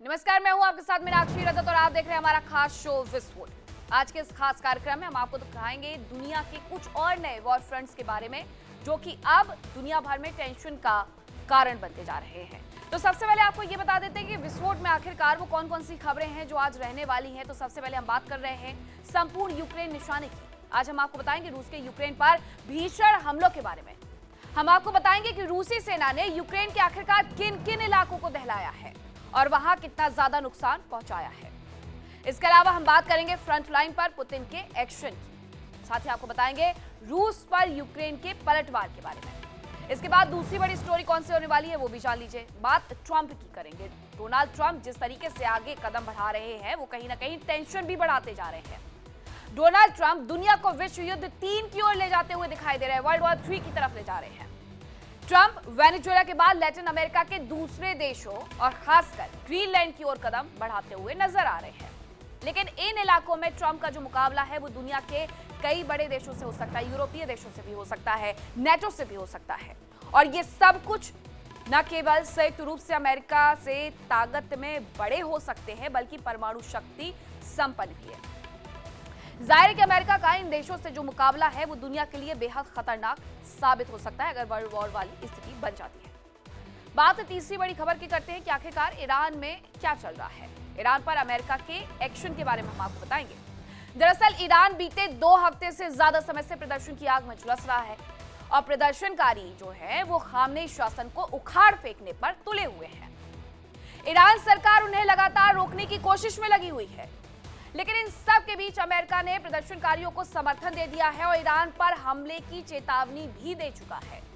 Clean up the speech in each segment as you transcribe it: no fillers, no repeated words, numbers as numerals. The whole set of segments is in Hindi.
नमस्कार, मैं हूं आपके साथ मीनाक्षी रजत और आप देख रहे हैं हमारा खास शो विस्फोट। आज के इस खास कार्यक्रम में हम आपको दिखाएंगे दुनिया के कुछ और नए वॉर फ्रंट्स के बारे में जो कि अब दुनिया भर में टेंशन का कारण बनते जा रहे हैं। तो सबसे पहले आपको ये बता देते हैं कि विस्फोट में आखिरकार वो कौन कौन सी खबरें हैं जो आज रहने वाली हैं। तो सबसे पहले हम बात कर रहे हैं संपूर्ण यूक्रेन निशाने की। आज हम आपको बताएंगे रूस के यूक्रेन पर भीषण हमलों के बारे में। हम आपको बताएंगे कि रूसी सेना ने यूक्रेन के आखिरकार किन किन इलाकों को दहलाया है और वहां कितना ज्यादा नुकसान पहुंचाया है। इसके अलावा हम बात करेंगे फ्रंट लाइन पर पुतिन के एक्शन की। साथ ही आपको बताएंगे रूस पर यूक्रेन के पलटवार के बारे में। इसके बाद दूसरी बड़ी स्टोरी कौन सी होने वाली है वो भी जान लीजिए। बात ट्रंप की करेंगे। डोनाल्ड ट्रंप जिस तरीके से आगे कदम बढ़ा रहे हैं वो कहीं ना कहीं टेंशन भी बढ़ाते जा रहे हैं। डोनाल्ड ट्रंप दुनिया को विश्व युद्ध 3 की ओर ले जाते हुए दिखाई दे रहे हैं, वर्ल्ड वॉर 3 की तरफ ले जा रहे हैं। ट्रंप वेनेजुएला के बाद लैटिन अमेरिका के दूसरे देशों और खासकर ग्रीनलैंड की ओर कदम बढ़ाते हुए नजर आ रहे हैं। लेकिन इन इलाकों में ट्रंप का जो मुकाबला है वो दुनिया के कई बड़े देशों से हो सकता है, यूरोपीय देशों से भी हो सकता है, नेटो से भी हो सकता है। और ये सब कुछ न केवल संयुक्त रूप से अमेरिका से ताकत में बड़े हो सकते हैं बल्कि परमाणु शक्ति संपन्न भी है। जाहिर है कि अमेरिका का इन देशों से जो मुकाबला है वो दुनिया के लिए बेहद खतरनाक साबित हो सकता है अगर वर्ल्ड वॉर वाली स्थिति बन जाती है। बात तीसरी बड़ी खबर की करते हैं कि आखिरकार ईरान में क्या चल रहा है। ईरान पर अमेरिका के एक्शन के बारे में हम आपको बताएंगे। दरअसल ईरान बीते 2 हफ्ते से ज्यादा समय से प्रदर्शन की आग में झुलस रहा है और प्रदर्शनकारी जो है वो खामनेई शासन को उखाड़ फेंकने पर तुले हुए हैं। ईरान सरकार उन्हें लगातार रोकने की कोशिश में लगी हुई है, लेकिन इन सब के बीच अमेरिका ने प्रदर्शनकारियों को समर्थन दे दिया है और ईरान पर हमले की चेतावनी भी दे चुका है।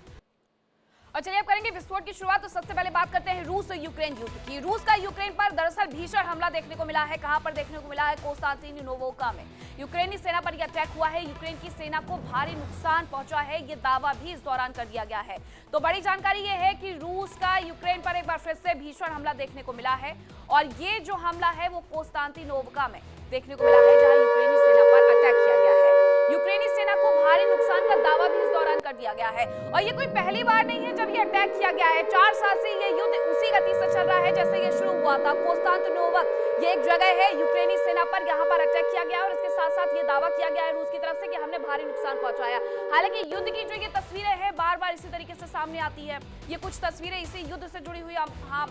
और चलिए अब करेंगे विस्फोट की शुरुआत। तो सबसे पहले बात करते हैं रूस और यूक्रेन युद्ध की। रूस का यूक्रेन पर दरअसल भीषण हमला देखने को मिला है। कहां पर देखने को मिला है? कोस्तांतिनोवका में यूक्रेनी सेना पर यह अटैक हुआ है। यूक्रेन की सेना को भारी नुकसान पहुंचा है, ये दावा भी इस दौरान कर दिया गया है। तो बड़ी जानकारी ये है कि रूस का यूक्रेन पर एक बार फिर से भीषण हमला देखने को मिला है और ये जो हमला है वो कोस्तांतिनोवका में देखने को मिला है जहां यूक्रेनी सेना पर अटैक किया गया है। यूक्रेनी सेना को भारी नुकसान का दावा भी इस दौरान कर दिया गया है और ये कोई पहली बार नहीं है जब ये अटैक किया गया है। 4 साल से ये युद्ध उसी गति से चल रहा है जैसे ये शुरू हुआ था। कोस्तांतिनोवक ये एक जगह है यूक्रेनी सेना पर, यहाँ पर अटैक किया गया और इसके साथ साथ ये दावा किया गया है रूस की तरफ से कि हमने भारी नुकसान पहुंचाया। हालांकि युद्ध की जो ये तस्वीरें हैं बार बार इसी तरीके से सामने आती है। ये कुछ तस्वीरें इसी युद्ध से जुड़ी हुई हम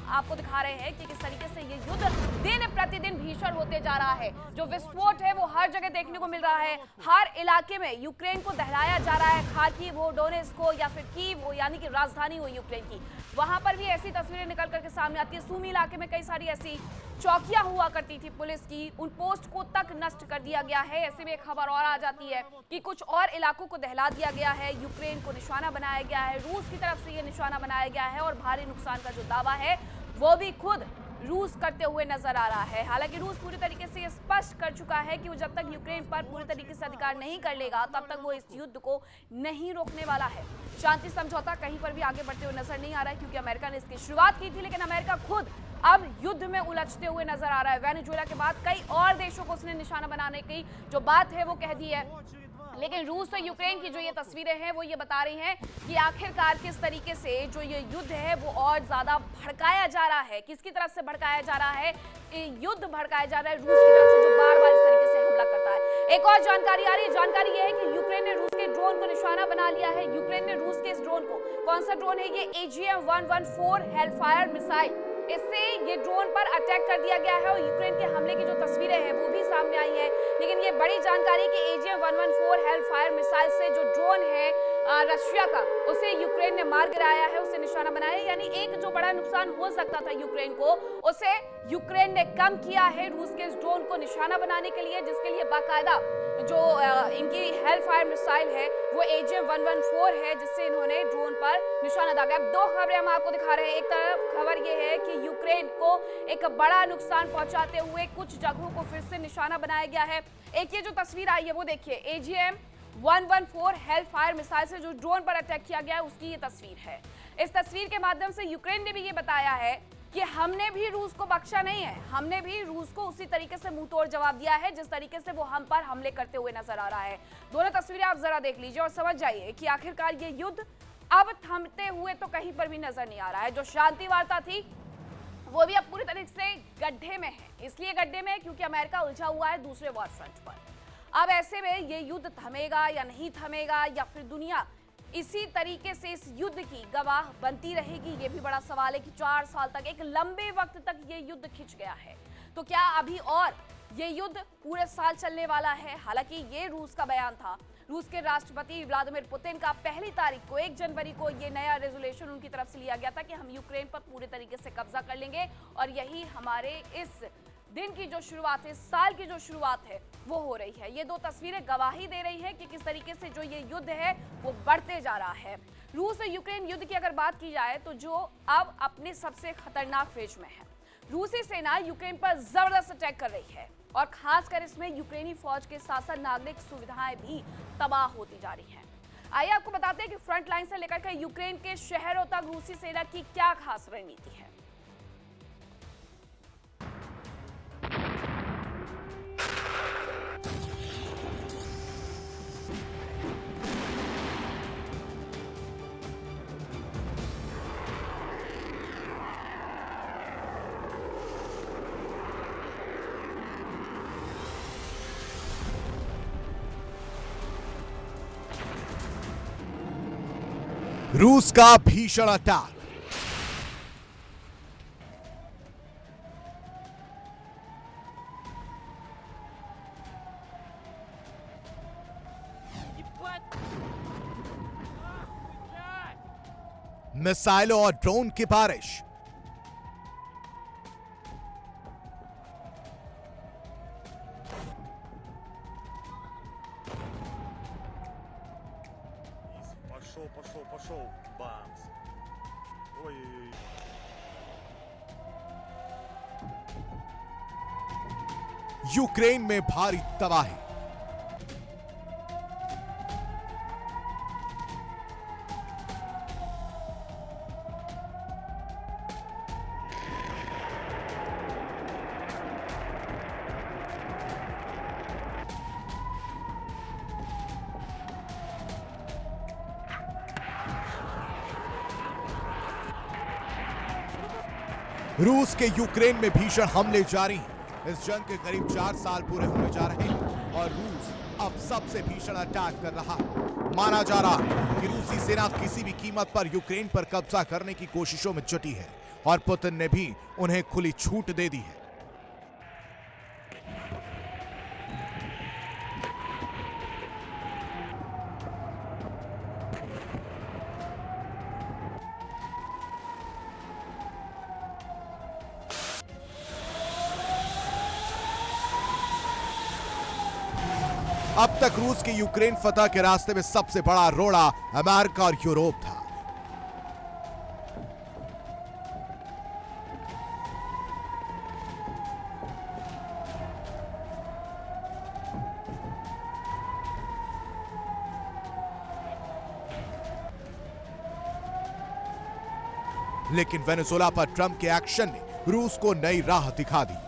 आपको दिखा रहे हैं कि किस तरीके से ये युद्ध दिन प्रतिदिन भीषण होते जा रहा है। जो विस्फोट है वो हर जगह देखने को मिल रहा है। हर इलाके में यूक्रेन को दहलाया जा रहा है। खार्किव हो, डोनेट्स्क हो या फिर कीव हो यानी कि राजधानी हो यूक्रेन की, वहां पर भी ऐसी तस्वीरें निकल करके सामने आती है। सूमी इलाके में कई सारी ऐसी चौकियां हुआ करती थी पुलिस की, उन पोस्ट को तक नष्ट कर दिया गया है। ऐसे में एक खबर और आ जाती है कि कुछ और इलाकों को दहला दिया गया है, यूक्रेन को निशाना बनाया गया है, रूस की तरफ से ये निशाना बनाया गया है और भारी नुकसान का जो दावा है वो भी खुद रूस करते हुए नजर आ रहा है। हालांकि रूस पूरी तरीके से स्पष्ट कर चुका है कि वो जब तक यूक्रेन पर पूरी तरीके से अधिकार नहीं कर लेगा तब तक वो इस युद्ध को नहीं रोकने वाला है। शांति समझौता कहीं पर भी आगे बढ़ते हुए नजर नहीं आ रहा है क्योंकि अमेरिका ने इसकी शुरुआत की थी, लेकिन अमेरिका खुद अब युद्ध में उलझते हुए नजर आ रहा है। वेनेजुएला के बाद कई और देशों को उसने निशाना बनाने की जो बात है वो कह दी है। लेकिन रूस और यूक्रेन की जो ये तस्वीरें हैं वो ये बता रही हैं कि आखिरकार किस तरीके से जो ये युद्ध है वो और ज्यादा भड़काया जा रहा है। किसकी तरफ से भड़काया जा रहा है? युद्ध भड़काया जा रहा है रूस की तरफ से जो बार बार इस तरीके से हमला करता है। एक और जानकारी आ रही है। जानकारी ये है कि यूक्रेन ने रूस के ड्रोन को निशाना बना लिया है। यूक्रेन ने रूस के इस ड्रोन को, कौन सा ड्रोन है ये? AGM-114 हेलफायर मिसाइल, इससे ये ड्रोन पर अटैक कर दिया गया है और यूक्रेन के हमले की जो तस्वीरें हैं वो भी सामने आई हैं। लेकिन ये बड़ी जानकारी कि AGM-114 हेलफायर मिसाइल से जो ड्रोन है रशिया का, उसे यूक्रेन ने मार गिराया है, उसे निशाना बनाया है। यानी एक जो बड़ा नुकसान हो सकता था यूक्रेन को, उसे यूक्रेन ने कम किया है रूस के इस ड्रोन को निशाना बनाने के लिए, जिसके लिए बाकायदा जो इनकी हेलफायर मिसाइल है वो AGM-114 है जिससे इन्होंने ड्रोन पर निशाना दागा। अब 2 खबरें हम आपको दिखा रहे हैं। एक तरफ खबर ये है कि यूक्रेन को एक बड़ा नुकसान पहुंचाते हुए कुछ जगहों को फिर से निशाना बनाया गया है। एक ये जो तस्वीर आई है वो देखिए, AGM-114 हेलफायर मिसाइल से जो ड्रोन पर अटैक किया गया है उसकी ये तस्वीर है। इस तस्वीर के माध्यम से यूक्रेन ने भी ये बताया है कि हमने भी रूस को बख्शा नहीं है, हमने भी रूस को उसी तरीके से मुंह तोड़ जवाब दिया है जिस तरीके से वो हम पर हमले करते हुए नजर आ रहा है। दोनों तस्वीरें आप जरा देख लीजिए और समझ जाइए कि आखिरकार ये युद्ध अब थमते हुए तो कहीं पर भी नजर नहीं आ रहा है। जो शांति वार्ता थी वो भी अब पूरी तरीके से गड्ढे में है। इसलिए गड्ढे में है क्योंकि अमेरिका उलझा हुआ है दूसरे वॉर फ्रंट पर। अब ऐसे में ये युद्ध थमेगा या नहीं थमेगा, या फिर दुनिया इसी तरीके से इस युद्ध की गवाह बनती रहेगी, ये भी बड़ा सवाल है कि 4 साल तक, एक लंबे वक्त तक ये युद्ध खिंच गया है। तो क्या अभी और ये युद्ध पूरे साल चलने वाला है? हालांकि ये रूस का बयान था। रूस के राष्ट्रपति व्लादिमीर पुतिन का 1 तारीख को 1 जनवरी को ये नया रेजोल्यूशन उनकी तरफ से लिया गया था कि हम यूक्रेन पर पूरे तरीके से कब्जा कर लेंगे, और यही हमारे इस दिन की जो शुरुआत है, साल की जो शुरुआत है, वो हो रही है। ये 2 तस्वीरें गवाही दे रही हैं कि किस तरीके से जो ये युद्ध है वो बढ़ते जा रहा है। रूस और यूक्रेन युद्ध की अगर बात की जाए तो जो अब अपने सबसे खतरनाक फेज में है। रूसी सेना यूक्रेन पर जबरदस्त अटैक कर रही है, और खासकर इसमें यूक्रेनी फौज के साथ साथ नागरिक सुविधाएं भी तबाह होती जा रही हैं। आइए आपको बताते हैं कि फ्रंट लाइन से लेकर के यूक्रेन के शहरों तक रूसी सेना की क्या खास रणनीति है। रूस का भीषण अटैक। मिसाइलों और ड्रोन की बारिश। Пошел, бамс. Ой-ой-ой. यूक्रेन में भारी तबाही। रूस के यूक्रेन में भीषण हमले जारी हैं। इस जंग के करीब 4 साल पूरे होने जा रहे हैं और रूस अब सबसे भीषण अटैक कर रहा है। माना जा रहा है कि रूसी सेना किसी भी कीमत पर यूक्रेन पर कब्जा करने की कोशिशों में जुटी है, और पुतिन ने भी उन्हें खुली छूट दे दी है। अब तक रूस के यूक्रेन फतह के रास्ते में सबसे बड़ा रोड़ा अमेरिका और यूरोप था। लेकिन वेनेजुएला पर ट्रंप के एक्शन ने रूस को नई राह दिखा दी।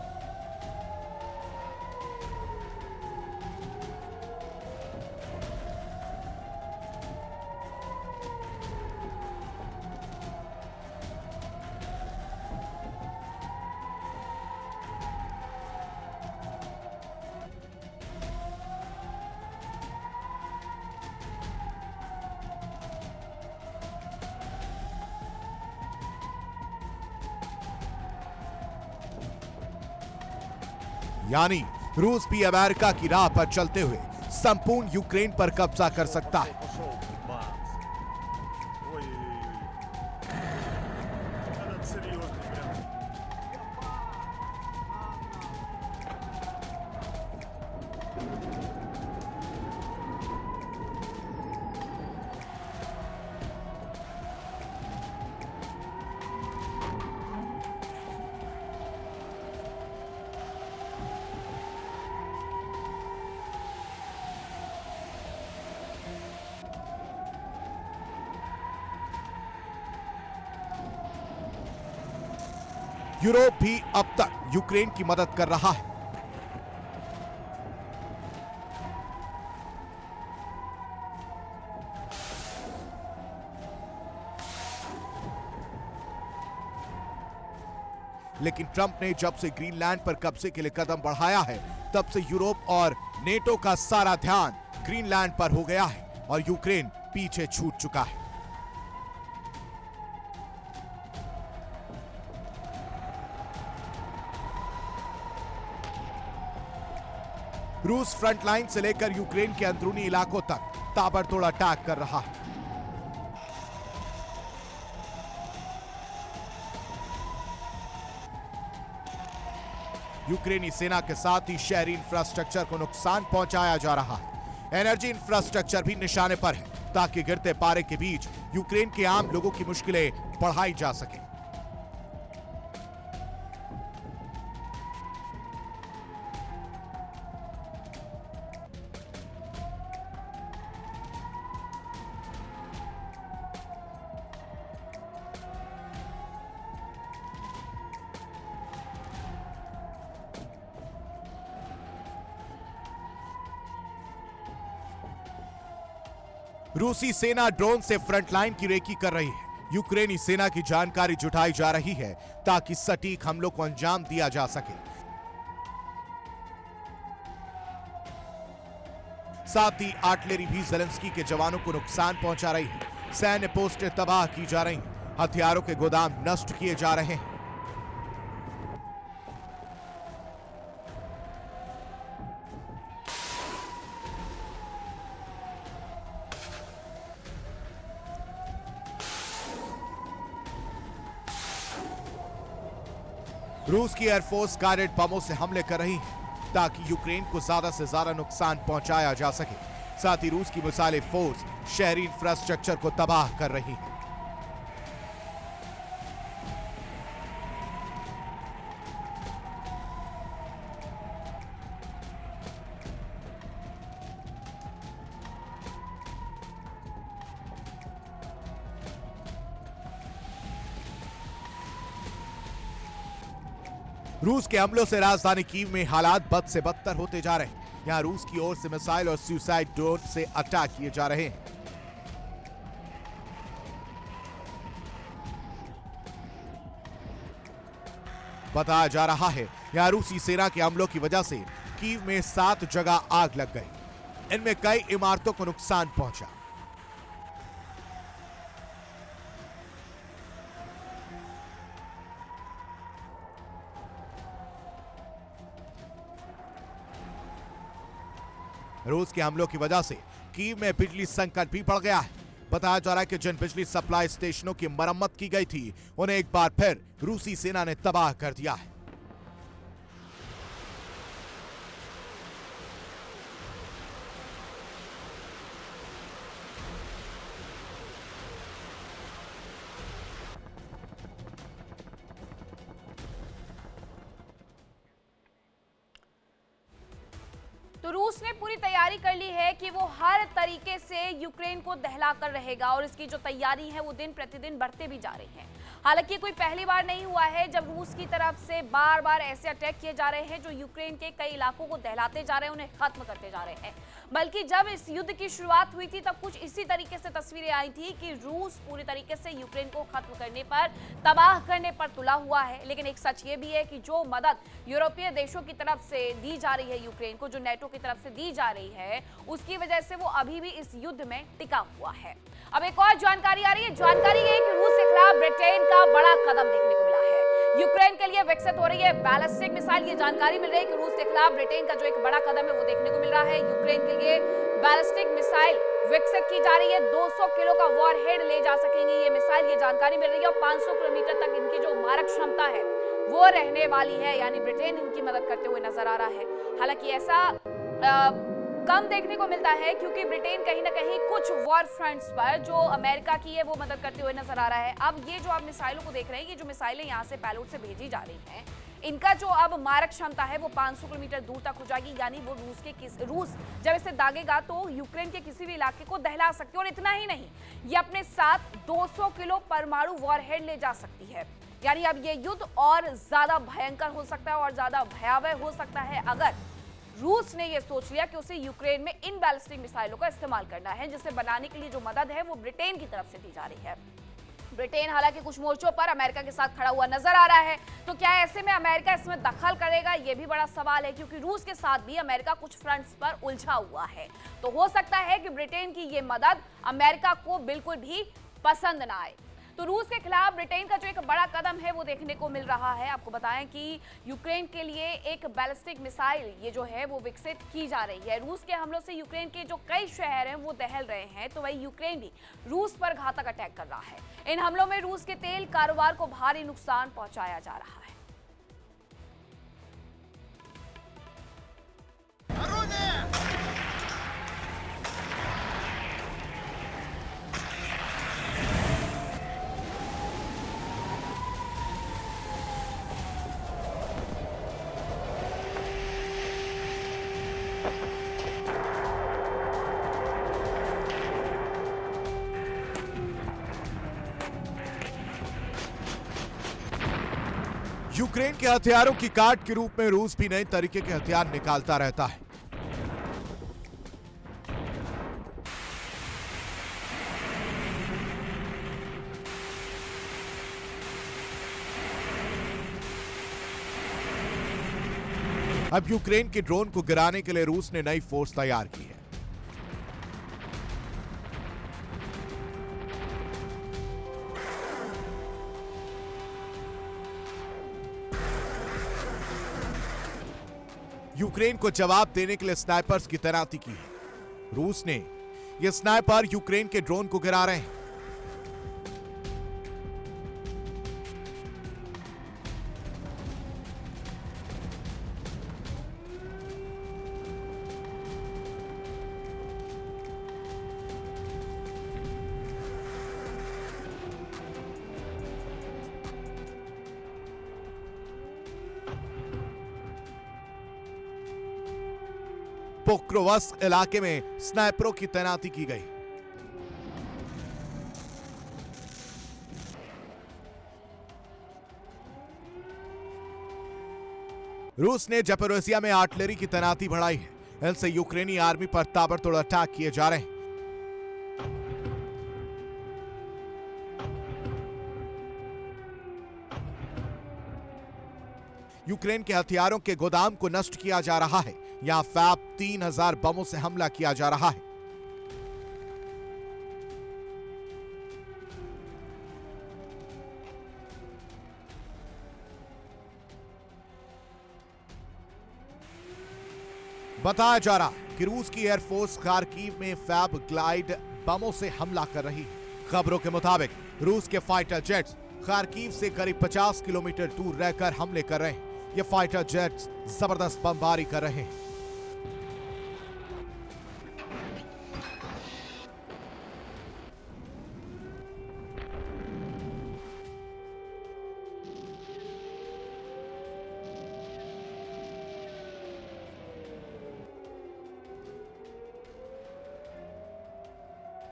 यानी रूस भी अमेरिका की राह पर चलते हुए संपूर्ण यूक्रेन पर कब्जा कर सकता है। Пошел, бамс. Ой-ой-ой. Это серьезно прям. यूरोप भी अब तक यूक्रेन की मदद कर रहा है। लेकिन ट्रंप ने जब से ग्रीनलैंड पर कब्जे के लिए कदम बढ़ाया है, तब से यूरोप और नेटो का सारा ध्यान ग्रीनलैंड पर हो गया है और यूक्रेन पीछे छूट चुका है। रूस फ्रंटलाइन से लेकर यूक्रेन के अंदरूनी इलाकों तक ताबड़तोड़ अटैक कर रहा है। यूक्रेनी सेना के साथ ही शहरी इंफ्रास्ट्रक्चर को नुकसान पहुंचाया जा रहा है। एनर्जी इंफ्रास्ट्रक्चर भी निशाने पर है, ताकि गिरते पारे के बीच यूक्रेन के आम लोगों की मुश्किलें बढ़ाई जा सके। रूसी सेना ड्रोन से फ्रंटलाइन की रेकी कर रही है। यूक्रेनी सेना की जानकारी जुटाई जा रही है ताकि सटीक हमलों को अंजाम दिया जा सके। साथ ही आर्टिलरी भी ज़ेलेंस्की के जवानों को नुकसान पहुंचा रही है। सैन्य पोस्टें तबाह की जा रही हैं, हथियारों के गोदाम नष्ट किए जा रहे हैं। रूस की एयरफोर्स गाइडेड बमों से हमले कर रही है ताकि यूक्रेन को ज्यादा से ज्यादा नुकसान पहुंचाया जा सके। साथ ही रूस की मिसाइलें फोर्स शहरी इंफ्रास्ट्रक्चर को तबाह कर रही है। रूस के हमलों से राजधानी कीव में हालात बद से बदतर होते जा रहे हैं। यहां रूस की ओर से मिसाइल और सुसाइड ड्रोन से अटैक किए जा रहे हैं। बताया जा रहा है यहां रूसी सेना के हमलों की वजह से कीव में 7 जगह आग लग गई। इनमें कई इमारतों को नुकसान पहुंचा। रूस के हमलों की वजह से कीव में बिजली संकट भी बढ़ गया है। बताया जा रहा है कि जिन बिजली सप्लाई स्टेशनों की मरम्मत की गई थी, उन्हें एक बार फिर रूसी सेना ने तबाह कर दिया है। तो रूस ने पूरी तैयारी कर ली है कि वो हर तरीके से यूक्रेन को दहला कर रहेगा और इसकी जो तैयारी है वो दिन प्रतिदिन बढ़ते भी जा रही है। हालांकि कोई पहली बार नहीं हुआ है जब रूस की तरफ से बार बार ऐसे अटैक किए जा रहे हैं जो यूक्रेन के कई इलाकों को दहलाते जा रहे हैं, उन्हें खत्म करते जा रहे हैं। बल्कि जब इस युद्ध की शुरुआत हुई थी तब कुछ इसी तरीके से तस्वीरें आई थी कि रूस पूरी तरीके से यूक्रेन को खत्म करने पर, तबाह करने पर तुला हुआ है। लेकिन एक सच ये भी है कि जो मदद यूरोपीय देशों की तरफ से दी जा रही है यूक्रेन को, जो नेटो की तरफ से दी जा रही है, उसकी वजह से वो अभी भी इस युद्ध में टिका हुआ है। अब एक और जानकारी आ रही है। जानकारी ये है कि रूस के खिलाफ ब्रिटेन का बड़ा कदम देखने को मिला है। यूक्रेन के लिए विकसित हो रही है बैलिस्टिक मिसाइल। ये जानकारी मिल रही है कि रूस के खिलाफ ब्रिटेन का जो एक बड़ा कदम है वो देखने को मिल रहा है। यूक्रेन के लिए बैलिस्टिक मिसाइल विकसित की जा रही है। 200 किलो का वॉरहेड ले जा सकेंगी ये मिसाइल, ये जानकारी मिल रही है। और 500 किलोमीटर तक इनकी जो मारक क्षमता है वो रहने वाली है, यानी ब्रिटेन इनकी मदद करते हुए नजर आ रहा है। हालांकि ऐसा कम देखने को मिलता है क्योंकि ब्रिटेन कहीं ना कहीं कुछ वॉर फ्रंट्स पर जो अमेरिका की है वो मदद करते हुए नजर आ रहा है। अब ये जो आप मिसाइलों को देख रहे हैं, ये जो मिसाइलें यहाँ से पेलोड से भेजी जा रही हैं, इनका जो अब मारक क्षमता है वो 500 किलोमीटर दूर तक हो जाएगी। यानी वो रूस जब इसे दागेगा तो यूक्रेन के किसी भी इलाके को दहला सकती है। और इतना ही नहीं, ये अपने साथ 200 किलो परमाणु वॉरहेड ले जा सकती है। यानी अब ये युद्ध और ज्यादा भयंकर हो सकता है और ज्यादा भयावह हो सकता है अगर रूस ने यह सोच लिया कि उसे यूक्रेन में इन बैलिस्टिक मिसाइलों का इस्तेमाल करना है, जिसे बनाने के लिए जो मदद है वो ब्रिटेन की तरफ से दी जा रही है। ब्रिटेन हालांकि कुछ मोर्चों पर अमेरिका के साथ खड़ा हुआ नजर आ रहा है, तो क्या ऐसे में अमेरिका इसमें दखल करेगा, यह भी बड़ा सवाल है, क्योंकि रूस के साथ भी अमेरिका कुछ फ्रंट्स पर उलझा हुआ है। तो हो सकता है कि ब्रिटेन की ये मदद अमेरिका को बिल्कुल भी पसंद ना आए। तो रूस के खिलाफ ब्रिटेन का जो एक बड़ा कदम है वो देखने को मिल रहा है। आपको बताएं कि यूक्रेन के लिए एक बैलिस्टिक मिसाइल ये जो है वो विकसित की जा रही है। रूस के हमलों से यूक्रेन के जो कई शहर हैं वो दहल रहे हैं, तो वही यूक्रेन भी रूस पर घातक अटैक कर रहा है। इन हमलों में रूस के तेल कारोबार को भारी नुकसान पहुंचाया जा रहा है। यूक्रेन के हथियारों की काट के रूप में रूस भी नए तरीके के हथियार निकालता रहता है। अब यूक्रेन के ड्रोन को गिराने के लिए रूस ने नई फोर्स तैयार की है। यूक्रेन को जवाब देने के लिए स्नाइपर्स की तैनाती की है। रूस ने ये स्नाइपर यूक्रेन के ड्रोन को गिरा रहे हैं। पोक्रोवस्क इलाके में स्नाइपरों की तैनाती की गई। रूस ने ज़पोरिज़िया में आर्टिलरी की तैनाती बढ़ाई है। इनसे यूक्रेनी आर्मी पर ताबड़तोड़ अटैक किए जा रहे हैं। यूक्रेन के हथियारों के गोदाम को नष्ट किया जा रहा है। यहां फैब 3000 बमों से हमला किया जा रहा है। बताया जा रहा है कि रूस की एयरफोर्स खार्किव में फैब ग्लाइड बमों से हमला कर रही है। खबरों के मुताबिक रूस के फाइटर जेट्स खार्किव से करीब 50 किलोमीटर दूर रहकर हमले कर रहे हैं। ये फाइटर जेट्स जबरदस्त बमबारी कर रहे हैं।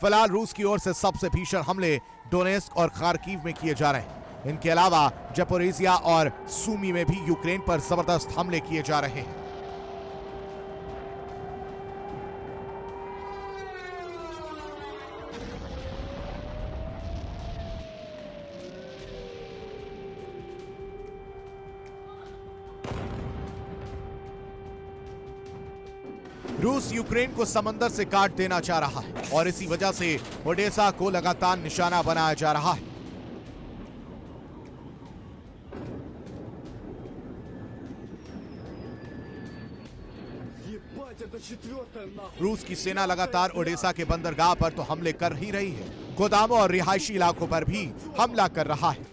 फिलहाल रूस की ओर से सबसे भीषण हमले डोनेस्क और खार्किव में किए जा रहे हैं। इनके अलावा ज़पोरिज़िया और सूमी में भी यूक्रेन पर जबरदस्त हमले किए जा रहे हैं। रूस यूक्रेन को समंदर से काट देना चाह रहा है और इसी वजह से ओडेसा को लगातार निशाना बनाया जा रहा है। रूस की सेना लगातार ओडेसा के बंदरगाह पर तो हमले कर ही रही है, गोदामों और रिहायशी इलाकों पर भी हमला कर रहा है।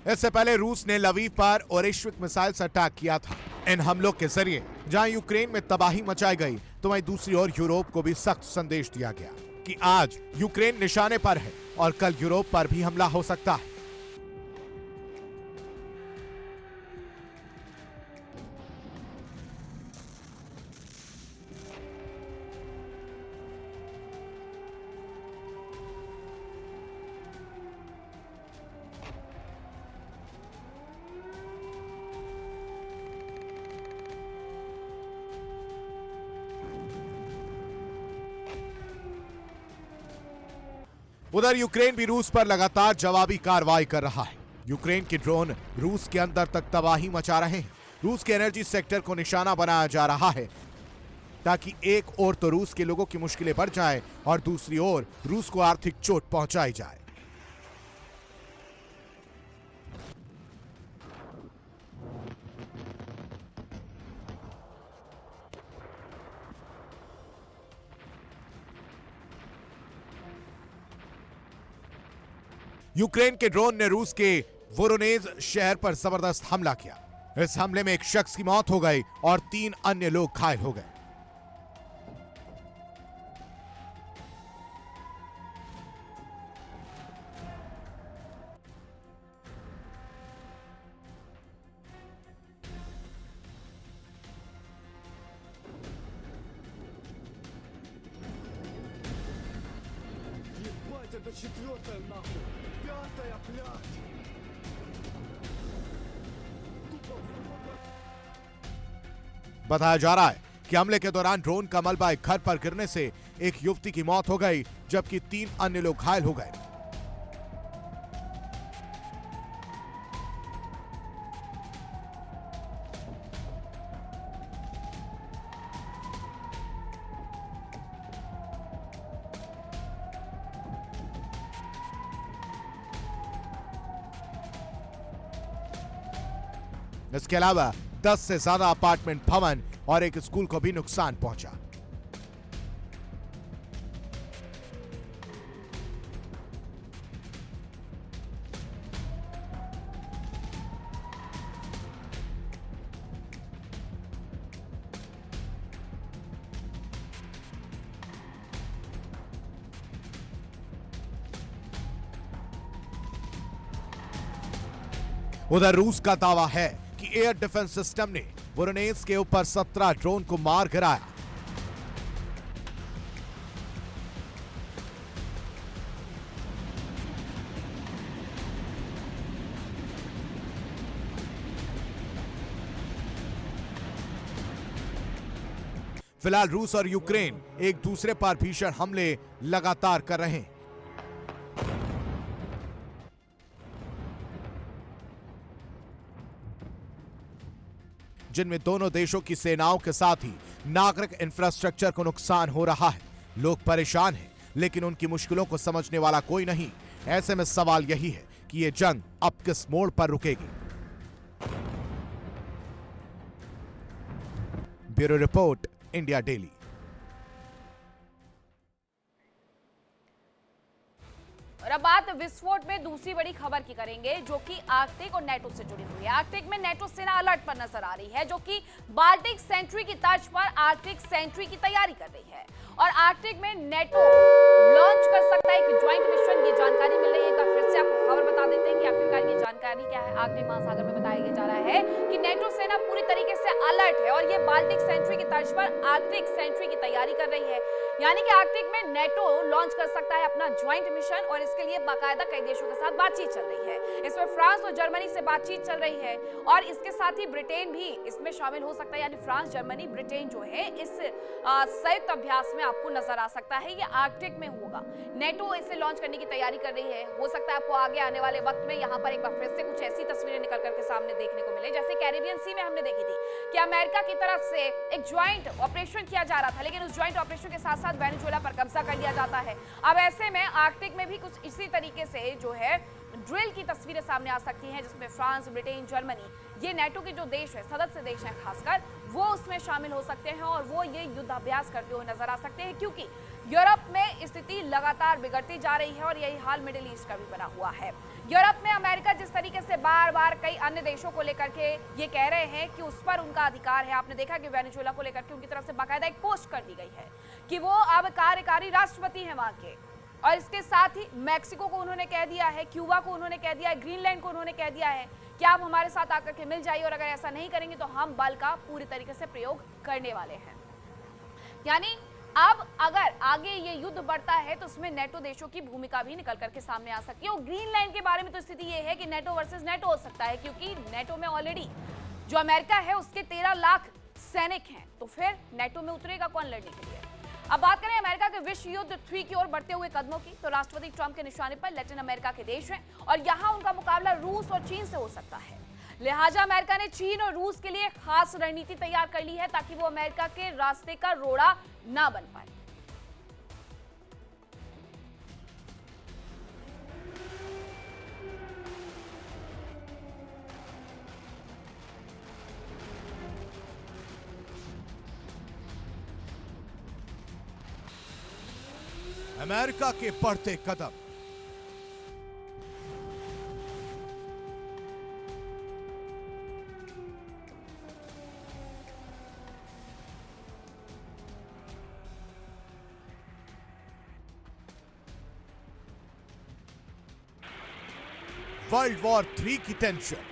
इससे पहले रूस ने लवीव पर ओरेश्विक मिसाइल से अटैक किया था। इन हमलों के जरिए जहां यूक्रेन में तबाही मचाई गई, तो वहीं दूसरी ओर यूरोप को भी सख्त संदेश दिया गया कि आज यूक्रेन निशाने पर है और कल यूरोप पर भी हमला हो सकता है। उधर यूक्रेन भी रूस पर लगातार जवाबी कार्रवाई कर रहा है। यूक्रेन के ड्रोन रूस के अंदर तक तबाही मचा रहे हैं। रूस के एनर्जी सेक्टर को निशाना बनाया जा रहा है ताकि एक ओर तो रूस के लोगों की मुश्किलें बढ़ जाए और दूसरी ओर रूस को आर्थिक चोट पहुंचाई जाए। यूक्रेन के ड्रोन ने रूस के वोरोनेज शहर पर जबरदस्त हमला किया। इस हमले में एक शख्स की मौत हो गई और 3 अन्य लोग घायल हो गए। Ебать, это 4-я нахуй! 5-я, блядь! बताया जा रहा है कि हमले के दौरान ड्रोन का मलबा एक घर पर गिरने से एक युवती की मौत हो गई जबकि 3 अन्य लोग घायल हो गए। इसके अलावा 10 से ज्यादा अपार्टमेंट भवन और एक स्कूल को भी नुकसान पहुंचा। उधर रूस का दावा है कि एयर डिफेंस सिस्टम ने वोरोनेज के ऊपर 17 ड्रोन को मार गिराया। फिलहाल रूस और यूक्रेन एक दूसरे पर भीषण हमले लगातार कर रहे हैं। जिनमें दोनों देशों की सेनाओं के साथ ही नागरिक इंफ्रास्ट्रक्चर को नुकसान हो रहा है। लोग परेशान हैं, लेकिन उनकी मुश्किलों को समझने वाला कोई नहीं। ऐसे में सवाल यही है कि ये जंग अब किस मोड़ पर रुकेगी। Bureau report, India daily. और अब बात विस्फोट में दूसरी बड़ी खबर की करेंगे, जो कि आर्कटिक और नेटो से जुड़ी हुई है। आर्कटिक में नेटो सेना अलर्ट पर नजर आ रही है, जो कि बाल्टिक सेंट्री की तर्ज पर आर्कटिक सेंट्री की तैयारी कर रही है और आर्कटिक में नेटो लॉन्च कर सकता है एक ज्वाइंट मिशन। ये जानकारी मिल रही है। एक बार फिर से आपको खबर बता देते हैं कि आखिरकार ये जानकारी क्या है। आर्कटिक महासागर में बताया जा रहा है कि नेटो सेना पूरी तरीके से अलर्ट है और ये बाल्टिक सेंट्री की तर्ज पर आर्कटिक सेंट्री की तैयारी कर रही है। यानी कि आर्कटिक में नेटो लॉन्च कर सकता है अपना ज्वाइंट मिशन और इसके लिए बाकायदा कई देशों के साथ बातचीत चल रही है। इसमें फ्रांस और जर्मनी से बातचीत चल रही है और इसके साथ ही ब्रिटेन भी इसमें शामिल हो सकता है। यानी फ्रांस, जर्मनी, ब्रिटेन जो है इस संयुक्त अभ्यास में आपको नजर आ सकता है। ये आर्कटिक में होगा। नेटो इसे लॉन्च करने की तैयारी कर रही है। हो सकता है आपको आगे आने वाले वक्त में यहाँ पर एक बार फिर से कुछ ऐसी तस्वीरें निकल करके सामने देखने को मिले, जैसे कैरिबियन सी में हमने देखी थी कि अमेरिका की तरफ से एक ज्वाइंट ऑपरेशन किया जा रहा था, लेकिन उस ज्वाइंट ऑपरेशन के साथ साथ वेनेजुएला पर कब्जा कर लिया जाता है। अब ऐसे में आर्कटिक में भी कुछ इसी तरीके से जो है ड्रिल की तस्वीरें सामने आ सकती हैं, जिसमें फ्रांस, ब्रिटेन, जर्मनी, ये नेटो के जो देश है, सदस्य देश हैं खासकर, वो उसमें शामिल हो सकते हैं और वो ये युद्धाभ्यास करते हुए नजर आ सकते हैं, क्योंकि यूरोप में स्थिति लगातार बिगड़ती जा रही है और यही हाल मिडिल ईस्ट का भी बना हुआ है। यूरोप में अमेरिका जिस तरीके से बार बार कई अन्य देशों को लेकर के ये कह रहे हैं कि उस पर उनका अधिकार है। आपने देखा कि वेनेजुएला को लेकर के उनकी तरफ से बाकायदा एक पोस्ट कर दी गई है कि वो अब कार्यकारी राष्ट्रपति हैं वहां के, और इसके साथ ही मैक्सिको को उन्होंने कह दिया है, क्यूबा को उन्होंने कह दिया है, ग्रीनलैंड को उन्होंने कह दिया है कि आप हमारे साथ आकर के मिल जाइए और अगर ऐसा नहीं करेंगे तो हम बल का पूरी तरीके से प्रयोग करने वाले हैं। यानी अब अगर आगे ये युद्ध बढ़ता है तो उसमें नेटो देशों की भूमिका भी निकल करके सामने आ सकती है। और ग्रीनलैंड के बारे में तो स्थिति ये है कि नेटो वर्सेस नेटो हो सकता है, क्योंकि नेटो में ऑलरेडी जो अमेरिका है उसके 13 लाख सैनिक हैं, तो फिर नेटो में उतरेगा कौन लड़ने के लिए। अब बात करें अमेरिका के विश्व युद्ध 3 की ओर बढ़ते हुए कदमों की, तो राष्ट्रपति ट्रंप के निशाने पर लैटिन अमेरिका के देश हैं और यहां उनका मुकाबला रूस और चीन से हो सकता है। लिहाजा अमेरिका ने चीन और रूस के लिए खास रणनीति तैयार कर ली है ताकि वो अमेरिका के रास्ते का रोड़ा ना बन पाए। अमेरिका के बढ़ते कदम। वर्ल्ड वॉर 3 की टेंशन।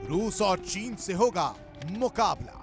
रूस और चीन से होगा मुकाबला।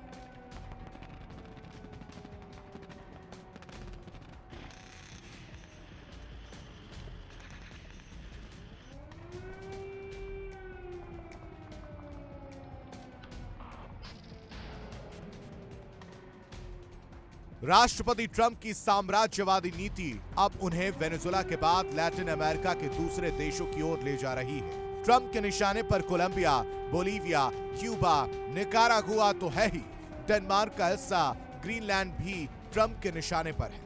राष्ट्रपति ट्रंप की साम्राज्यवादी नीति अब उन्हें वेनेजुएला के बाद लैटिन अमेरिका के दूसरे देशों की ओर ले जा रही है। ट्रंप के निशाने पर कोलंबिया, बोलीविया, क्यूबा, निकारागुआ तो है ही, डेनमार्क का हिस्सा ग्रीनलैंड भी ट्रंप के निशाने पर है।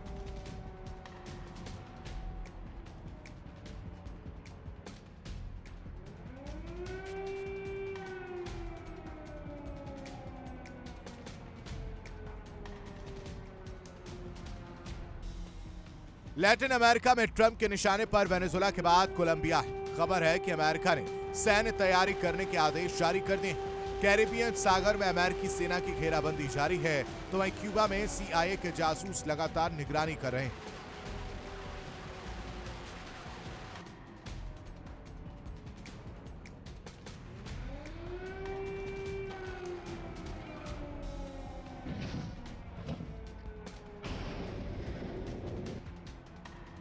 लैटिन अमेरिका में ट्रंप के निशाने पर वेनेजुएला के बाद कोलंबिया है। खबर है कि अमेरिका ने सैन्य तैयारी करने के आदेश जारी कर दिए हैं। कैरिबियन सागर में अमेरिकी सेना की घेराबंदी जारी है, तो वहीं क्यूबा में CIA के जासूस लगातार निगरानी कर रहे हैं।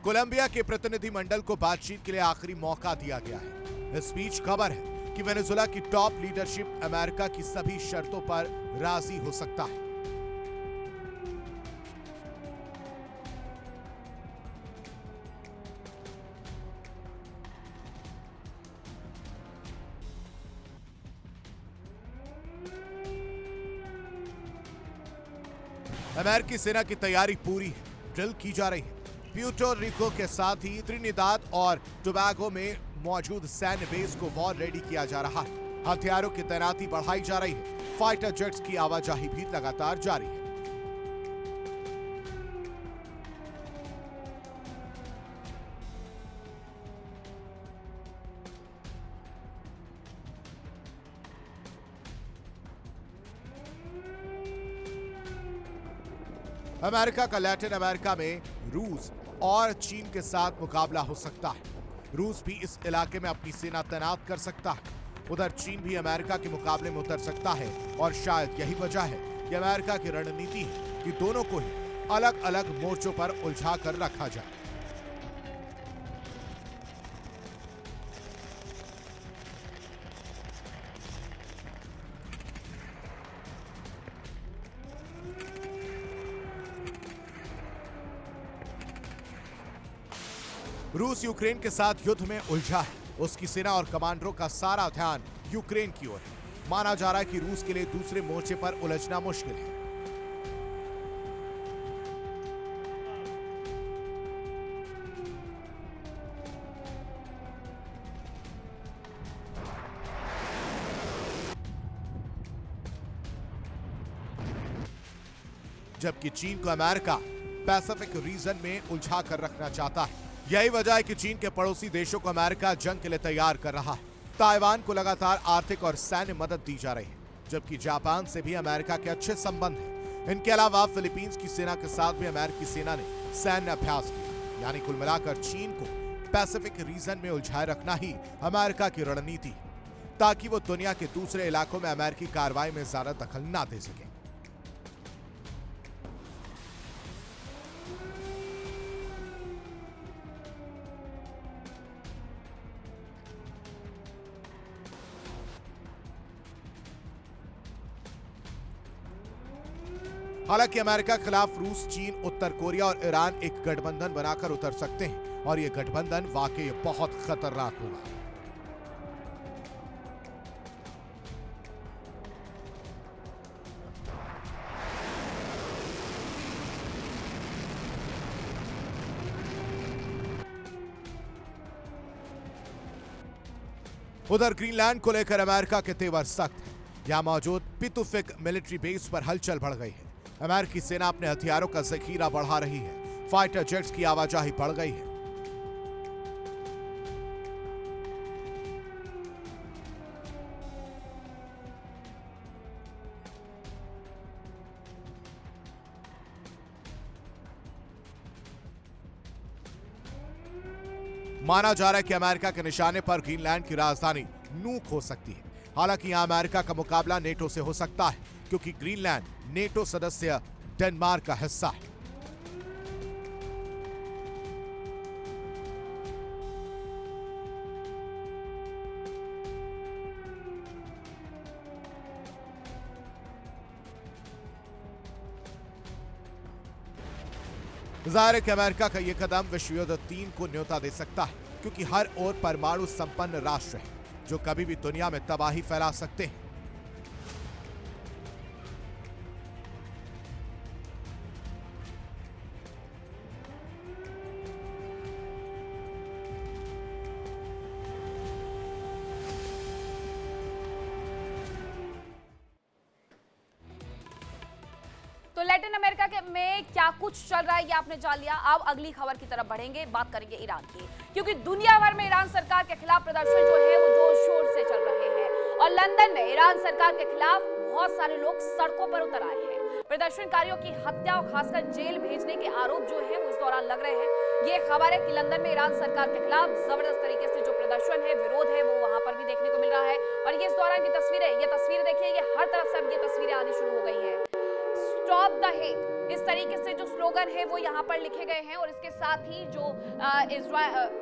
कोलंबिया के प्रतिनिधिमंडल को बातचीत के लिए आखिरी मौका दिया गया है। इस बीच खबर है कि वेनेजुएला की टॉप लीडरशिप अमेरिका की सभी शर्तों पर राजी हो सकता है। अमेरिकी सेना की तैयारी पूरी है, ड्रिल की जा रही है। प्यूर्टो रिको के साथ ही त्रिनिदाद और टोबैगो में मौजूद सैन्य बेस को वॉर रेडी किया जा रहा है। हथियारों की तैनाती बढ़ाई जा रही है। फाइटर जेट्स की आवाजाही भी लगातार जारी है। अमेरिका का लैटिन अमेरिका में रूस और चीन के साथ मुकाबला हो सकता है। रूस भी इस इलाके में अपनी सेना तैनात कर सकता है। उधर चीन भी अमेरिका के मुकाबले में उतर सकता है और शायद यही वजह है कि अमेरिका की रणनीति है कि दोनों को ही अलग अलग मोर्चों पर उलझा कर रखा जाए। रूस यूक्रेन के साथ युद्ध में उलझा है। उसकी सेना और कमांडरों का सारा ध्यान यूक्रेन की ओर है। माना जा रहा है कि रूस के लिए दूसरे मोर्चे पर उलझना मुश्किल है। जबकि चीन को अमेरिका पैसिफिक रीजन में उलझा कर रखना चाहता है। यही वजह है कि चीन के पड़ोसी देशों को अमेरिका जंग के लिए तैयार कर रहा है। ताइवान को लगातार आर्थिक और सैन्य मदद दी जा रही है, जबकि जापान से भी अमेरिका के अच्छे संबंध हैं। इनके अलावा फिलीपींस की सेना के साथ भी अमेरिकी सेना ने सैन्य अभ्यास किया। यानी कुल मिलाकर चीन को पैसिफिक रीजन में उलझाए रखना ही अमेरिका की रणनीति है, ताकि वो दुनिया के दूसरे इलाकों में अमेरिकी कार्रवाई में ज्यादा दखल ना दे सके। हालांकि अमेरिका के खिलाफ रूस, चीन, उत्तर कोरिया और ईरान एक गठबंधन बनाकर उतर सकते हैं और यह गठबंधन वाकई बहुत खतरनाक होगा। उधर ग्रीनलैंड को लेकर अमेरिका के तेवर सख्त है। यहां मौजूद पितुफिक मिलिट्री बेस पर हलचल बढ़ गई है। अमेरिकी सेना अपने हथियारों का जखीरा बढ़ा रही है। फाइटर जेट्स की आवाजाही बढ़ गई है। माना जा रहा है कि अमेरिका के निशाने पर ग्रीनलैंड की राजधानी नूक हो सकती है। हालांकि यहां अमेरिका का मुकाबला नेटो से हो सकता है, क्योंकि ग्रीनलैंड नेटो सदस्य डेनमार्क का हिस्सा है। जाहिर है कि अमेरिका का यह कदम विश्व युद्ध 3 को न्योता दे सकता है, क्योंकि हर ओर परमाणु संपन्न राष्ट्र है जो कभी भी दुनिया में तबाही फैला सकते हैं। तो लैटिन अमेरिका के में क्या कुछ चल रहा है ये आपने जान लिया। अब अगली खबर की तरफ बढ़ेंगे, बात करेंगे ईरान की, क्योंकि दुनिया भर में ईरान सरकार के खिलाफ प्रदर्शन जो है वो जोर शोर से चल रहे हैं और लंदन में ईरान सरकार के खिलाफ बहुत सारे लोग सड़कों पर उतर आए हैं। प्रदर्शनकारियों की हत्या और खासकर जेल भेजने के आरोप जो है उस दौरान लग रहे हैं। ये खबर है कि लंदन में ईरान सरकार के खिलाफ जबरदस्त तरीके से जो प्रदर्शन है, विरोध है, वो वहां पर भी देखने को मिल रहा है। और ये इस दौरान की तस्वीरें, ये तस्वीरें देखिए, ये हर तरफ से अब ये तस्वीरें आनी शुरू हो गई है। स्टॉप द हेट, इस तरीके से जो स्लोगन है वो यहाँ पर लिखे गए हैं और इसके साथ ही जो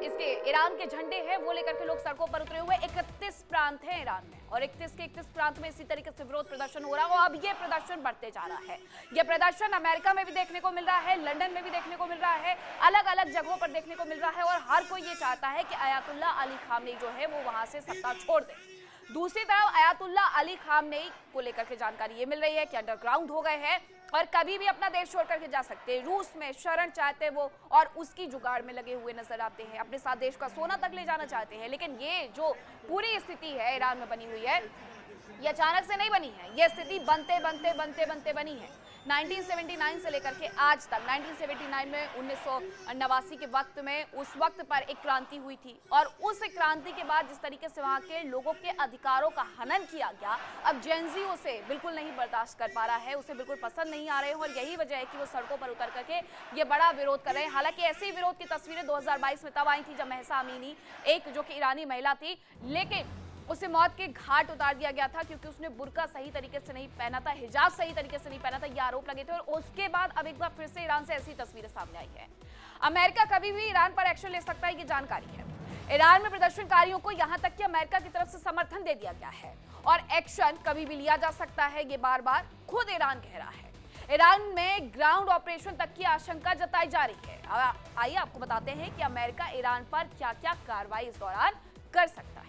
इसके ईरान के झंडे हैं वो लेकर के लोग सड़कों पर उतरे हुए। 31 प्रांत हैं ईरान में और 31 के 31 प्रांत में इसी तरीके से विरोध प्रदर्शन हो रहा है और अब ये प्रदर्शन बढ़ते जा रहा है। ये प्रदर्शन अमेरिका में भी देखने को मिल रहा है, लंदन में भी देखने को मिल रहा है, अलग अलग जगहों पर देखने को मिल रहा है और हर कोई ये चाहता है कि अयातुल्ला अली खामनेई जो है वो वहां से सत्ता छोड़ दे। दूसरी तरफ अयातुल्ला अली खामनेई को लेकर के जानकारी ये मिल रही है कि अंडरग्राउंड हो गए हैं और कभी भी अपना देश छोड़ करके जा सकते हैं। रूस में शरण चाहते वो और उसकी जुगाड़ में लगे हुए नजर आते हैं, अपने साथ देश का सोना तक ले जाना चाहते हैं। लेकिन ये जो पूरी स्थिति है ईरान में बनी हुई है, ये अचानक से नहीं बनी है, ये स्थिति बनते बनते बनते बनते बनी है। 1979 से लेकर के आज तक, 1979 में 1989 के वक्त में, उस वक्त पर एक क्रांति हुई थी और उस क्रांति के बाद जिस तरीके से वहां के लोगों के अधिकारों का हनन किया गया, अब जेनजी उसे बिल्कुल नहीं बर्दाश्त कर पा रहा है, उसे बिल्कुल पसंद नहीं आ रहे हैं और यही वजह है कि वो सड़कों पर उतर करके ये बड़ा विरोध कर रहे हैं। हालांकि ऐसे ही विरोध की तस्वीरें 2022 में तब आई थी जब महसा अमीनी, एक जो कि ईरानी महिला थी, लेकिन उसे मौत के घाट उतार दिया गया था क्योंकि उसने बुर्का सही तरीके से नहीं पहना था, हिजाब सही तरीके से नहीं पहना था, ये आरोप लगे थे और उसके बाद अब एक बार फिर से ईरान से ऐसी तस्वीरें सामने आई है। अमेरिका कभी भी ईरान पर एक्शन ले सकता है, ये जानकारी है। ईरान में प्रदर्शनकारियों को यहां तक कि अमेरिका की तरफ से समर्थन दे दिया गया है और एक्शन कभी भी लिया जा सकता है, ये बार बार खुद ईरान कह रहा है। ईरान में ग्राउंड ऑपरेशन तक की आशंका जताई जा रही है। आइए आपको बताते हैं कि अमेरिका ईरान पर क्या क्या कार्रवाई इस दौरान कर सकता है।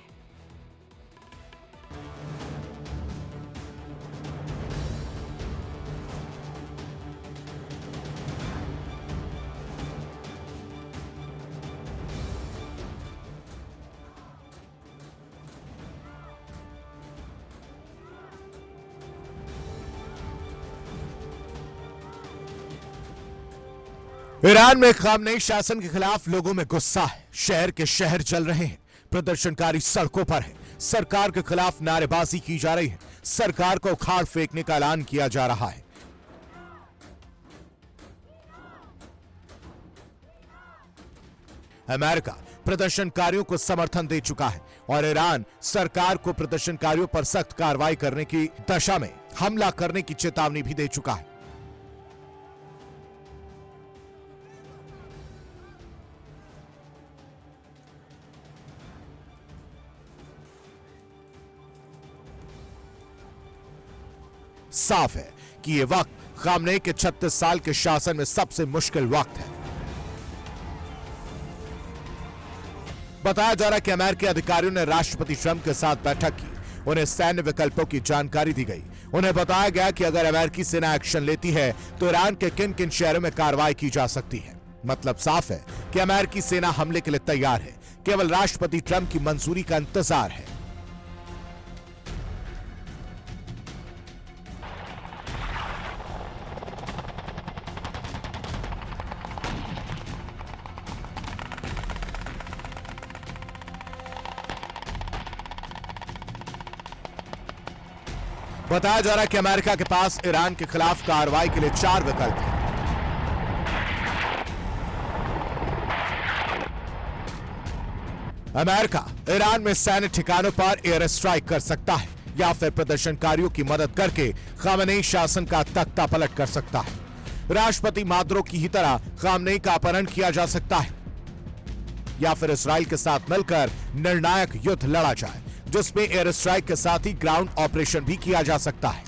ईरान में खामनेई शासन के खिलाफ लोगों में गुस्सा है। शहर के शहर जल रहे हैं, प्रदर्शनकारी सड़कों पर है, सरकार के खिलाफ नारेबाजी की जा रही है, सरकार को उखाड़ फेंकने का ऐलान किया जा रहा है। अमेरिका प्रदर्शनकारियों को समर्थन दे चुका है और ईरान सरकार को प्रदर्शनकारियों पर सख्त कार्रवाई करने की दशा में हमला करने की चेतावनी भी दे चुका है। साफ है कि यह वक्त खामनेई के 36 साल के शासन में सबसे मुश्किल वक्त है। बताया जा रहा है कि अमेरिकी अधिकारियों ने राष्ट्रपति ट्रंप के साथ बैठक की। उन्हें सैन्य विकल्पों की जानकारी दी गई। उन्हें बताया गया कि अगर अमेरिकी सेना एक्शन लेती है तो ईरान के किन किन शहरों में कार्रवाई की जा सकती है। मतलब साफ है कि अमेरिकी सेना हमले के लिए तैयार है, केवल राष्ट्रपति ट्रंप की मंजूरी का इंतजार है। बताया जा रहा है कि अमेरिका के पास ईरान के खिलाफ कार्रवाई के लिए 4 विकल्प हैं। अमेरिका ईरान में सैन्य ठिकानों पर एयर स्ट्राइक कर सकता है या फिर प्रदर्शनकारियों की मदद करके खामनेई शासन का तख्ता पलट कर सकता है। राष्ट्रपति माद्रो की ही तरह खामनेई का अपहरण किया जा सकता है या फिर इस्राइल के साथ मिलकर निर्णायक युद्ध लड़ा जाए, जिसमें एयर स्ट्राइक के साथ ही ग्राउंड ऑपरेशन भी किया जा सकता है।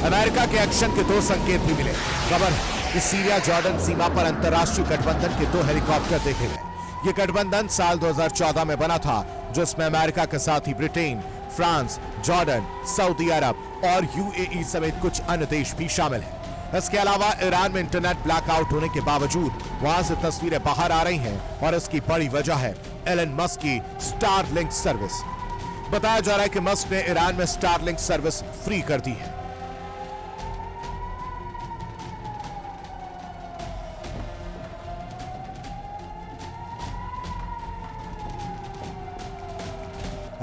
अमेरिका के एक्शन के 2 संकेत भी मिले। खबर है कि सीरिया जॉर्डन सीमा पर अंतर्राष्ट्रीय गठबंधन के 2 हेलीकॉप्टर देखे गए। ये गठबंधन साल 2014 में बना था, जिसमें अमेरिका के साथ ही ब्रिटेन, फ्रांस, जॉर्डन, सऊदी अरब और यूएई समेत कुछ अन्य देश भी शामिल हैं। इसके अलावा ईरान में इंटरनेट ब्लैकआउट होने के बावजूद वहां से तस्वीरें बाहर आ रही हैं और इसकी बड़ी वजह है एलन मस्क की स्टारलिंक सर्विस। बताया जा रहा है कि मस्क ने ईरान में स्टारलिंक सर्विस फ्री कर दी है।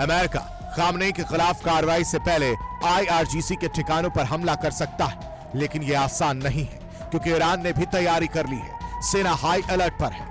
अमेरिका खामनेई के खिलाफ कार्रवाई से पहले आईआरजीसी के ठिकानों पर हमला कर सकता है, लेकिन यह आसान नहीं है क्योंकि ईरान ने भी तैयारी कर ली है। सेना हाई अलर्ट पर है।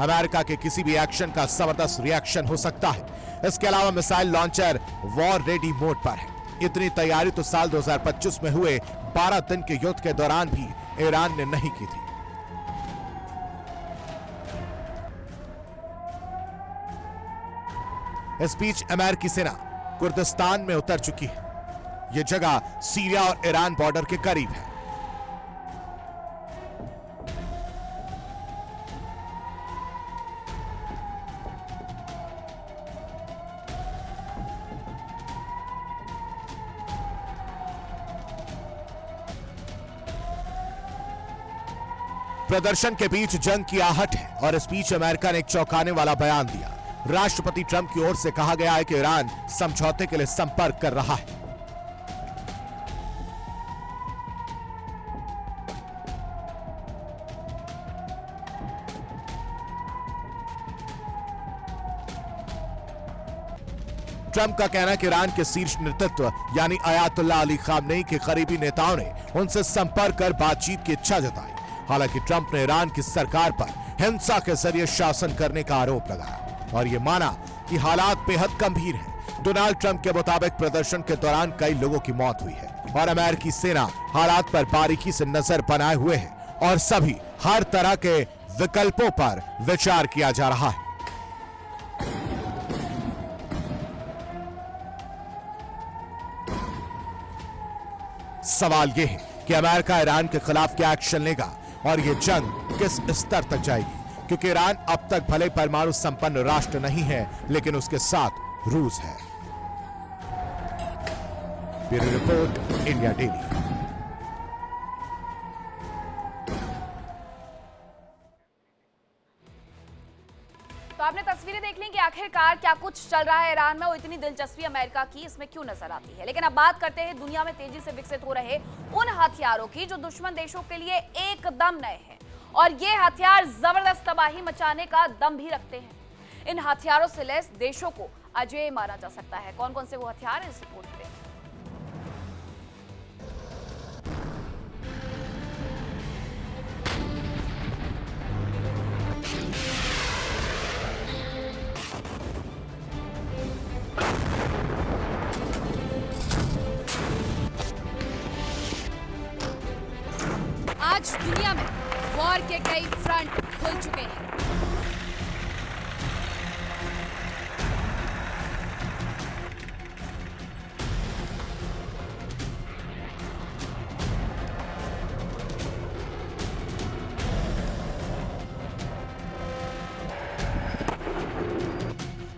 अमेरिका के किसी भी एक्शन का जबरदस्त रिएक्शन हो सकता है। इसके अलावा missile launcher war ready mode पर है। इतनी तैयारी तो साल 2025 में हुए 12 दिन के युद्ध के दौरान भी ईरान ने नहीं की थी। इस बीच अमेरिकी सेना कुर्दिस्तान में उतर चुकी है। यह जगह सीरिया और ईरान बॉर्डर के करीब है। प्रदर्शन के बीच जंग की आहट है और इस बीच अमेरिका ने एक चौंकाने वाला बयान दिया। राष्ट्रपति ट्रंप की ओर से कहा गया है कि ईरान समझौते के लिए संपर्क कर रहा है। ट्रंप का कहना है कि ईरान के शीर्ष नेतृत्व यानी अयातुल्लाह अली खामनेई के करीबी नेताओं ने उनसे संपर्क कर बातचीत की इच्छा जताई। हालांकि ट्रंप ने ईरान की सरकार पर हिंसा के जरिए शासन करने का आरोप लगाया और यह माना कि हालात बेहद गंभीर हैं। डोनाल्ड ट्रंप के मुताबिक प्रदर्शन के दौरान कई लोगों की मौत हुई है और अमेरिकी सेना हालात पर बारीकी से नजर बनाए हुए है और सभी हर तरह के विकल्पों पर विचार किया जा रहा है। सवाल यह है कि अमेरिका ईरान के खिलाफ क्या एक्शन लेगा और यह जंग किस स्तर तक जाएगी, क्योंकि ईरान अब तक भले परमाणु संपन्न राष्ट्र नहीं है, लेकिन उसके साथ रूस है। Bureau report, India daily. देखें कि आखिरकार क्या कुछ चल रहा है ईरान में, वो इतनी दिलचस्पी अमेरिका की इसमें क्यों नजर आती है। लेकिन अब बात करते हैं दुनिया में तेजी से विकसित हो रहे उन हथियारों की जो दुश्मन देशों के लिए एकदम नए हैं, और ये हथियार जबरदस्त तबाही मचाने का दम भी रखते हैं। इन हथियारों से लैस देशों को अजेय माना जा सकता है। कौन कौन से वो हथियार हैं, इस रिपोर्ट में। आज दुनिया में वॉर के कई फ्रंट खुल चुके हैं।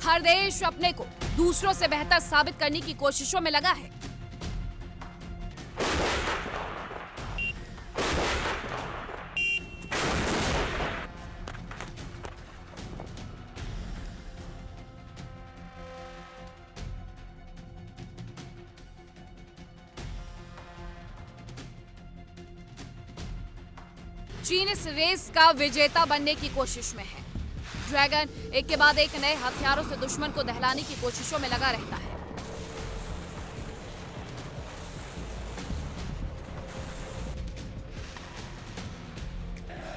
हर देश अपने को दूसरों से बेहतर साबित करने की कोशिशों में लगा है। चीन इस रेस का विजेता बनने की कोशिश में है। ड्रैगन एक के बाद एक नए हथियारों से दुश्मन को दहलाने की कोशिशों में लगा रहता है।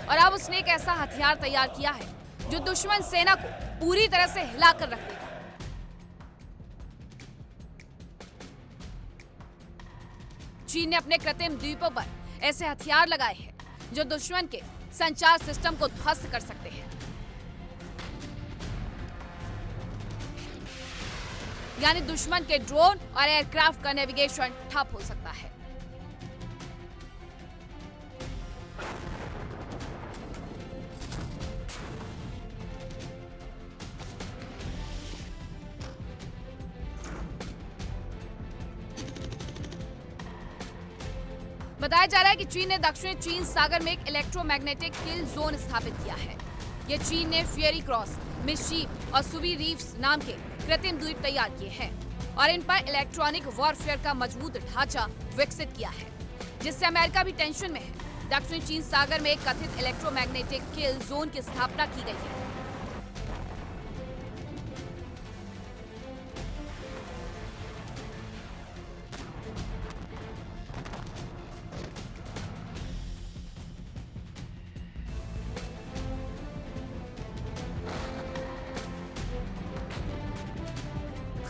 और अब उसने एक ऐसा हथियार तैयार किया है जो दुश्मन सेना को पूरी तरह से हिलाकर रख देगा। चीन ने अपने कृत्रिम द्वीपों पर ऐसे हथियार लगाए हैं जो दुश्मन के संचार सिस्टम को ध्वस्त कर सकते हैं। यानी दुश्मन के ड्रोन और एयरक्राफ्ट का नेविगेशन ठप हो सकता है। बताया जा रहा है कि चीन ने दक्षिणी चीन सागर में एक इलेक्ट्रोमैग्नेटिक किल जोन स्थापित किया है। ये चीन ने फ्यूरी क्रॉस, मिस्चीफ और सुबी रीफ्स नाम के कृत्रिम द्वीप तैयार किए हैं और इन पर इलेक्ट्रॉनिक वॉरफेयर का मजबूत ढांचा विकसित किया है, जिससे अमेरिका भी टेंशन में है। दक्षिणी चीन सागर में एक कथित इलेक्ट्रोमैग्नेटिक किल जोन की स्थापना की गई है।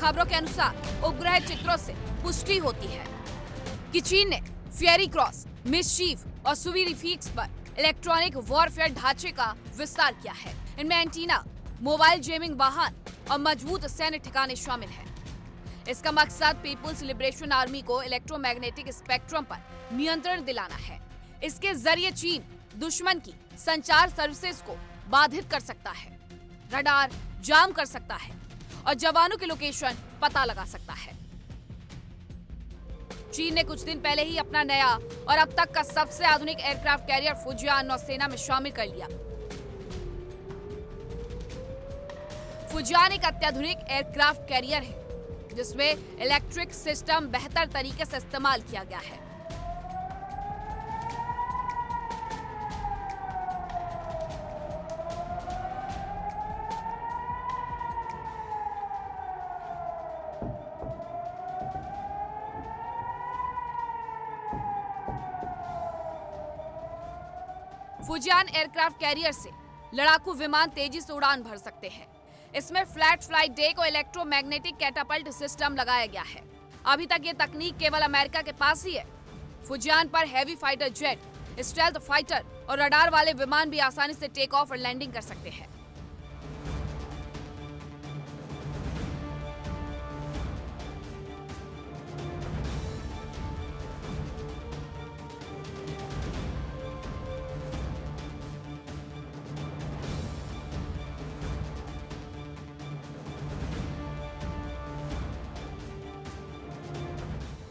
खबरों के अनुसार उपग्रह चित्रों से पुष्टि होती है कि चीन ने फ्यूरी क्रॉस, मिस्चीफ और सुबी रिफीक्स पर इलेक्ट्रॉनिक वॉरफेयर ढांचे का विस्तार किया है। इनमें एंटीना, मोबाइल जेमिंग वाहन और मजबूत सैन्य ठिकाने शामिल हैं। इसका मकसद पीपुल्स लिबरेशन आर्मी को इलेक्ट्रोमैग्नेटिक स्पेक्ट्रम पर नियंत्रण दिलाना है। इसके जरिए चीन दुश्मन की संचार सर्विसेज को बाधित कर सकता है, रडार जाम कर सकता है और जवानों की लोकेशन पता लगा सकता है। चीन ने कुछ दिन पहले ही अपना नया और अब तक का सबसे आधुनिक एयरक्राफ्ट कैरियर फुजियान नौसेना में शामिल कर लिया। फुजियान एक अत्याधुनिक एयरक्राफ्ट कैरियर है जिसमें इलेक्ट्रिक सिस्टम बेहतर तरीके से इस्तेमाल किया गया है। फुजियान एयरक्राफ्ट कैरियर से लड़ाकू विमान तेजी से उड़ान भर सकते हैं। इसमें फ्लैट फ्लाइट डेक और इलेक्ट्रोमैग्नेटिक कैटापल्ट सिस्टम लगाया गया है। अभी तक ये तकनीक केवल अमेरिका के पास ही है। फुजियान पर heavy fighter jet, stealth fighter और रडार वाले विमान भी आसानी से टेक ऑफ और लैंडिंग कर सकते हैं।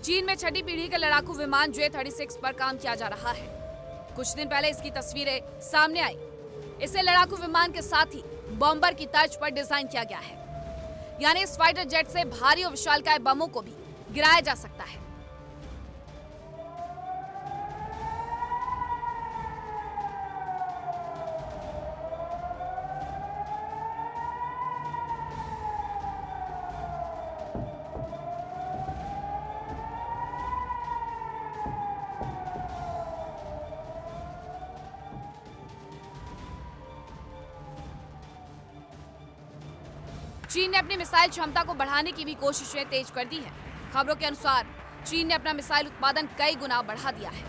चीन में छठी पीढ़ी के लड़ाकू विमान J-36 पर काम किया जा रहा है। कुछ दिन पहले इसकी तस्वीरें सामने आई। इसे लड़ाकू विमान के साथ ही बॉम्बर की तर्ज पर डिजाइन किया गया है, यानी इस फाइटर जेट से भारी और विशालकाय बमों को भी गिराया जा सकता है। चीन ने अपनी मिसाइल क्षमता को बढ़ाने की भी कोशिशें तेज कर दी हैं। खबरों के अनुसार चीन ने अपना मिसाइल उत्पादन कई गुना बढ़ा दिया है।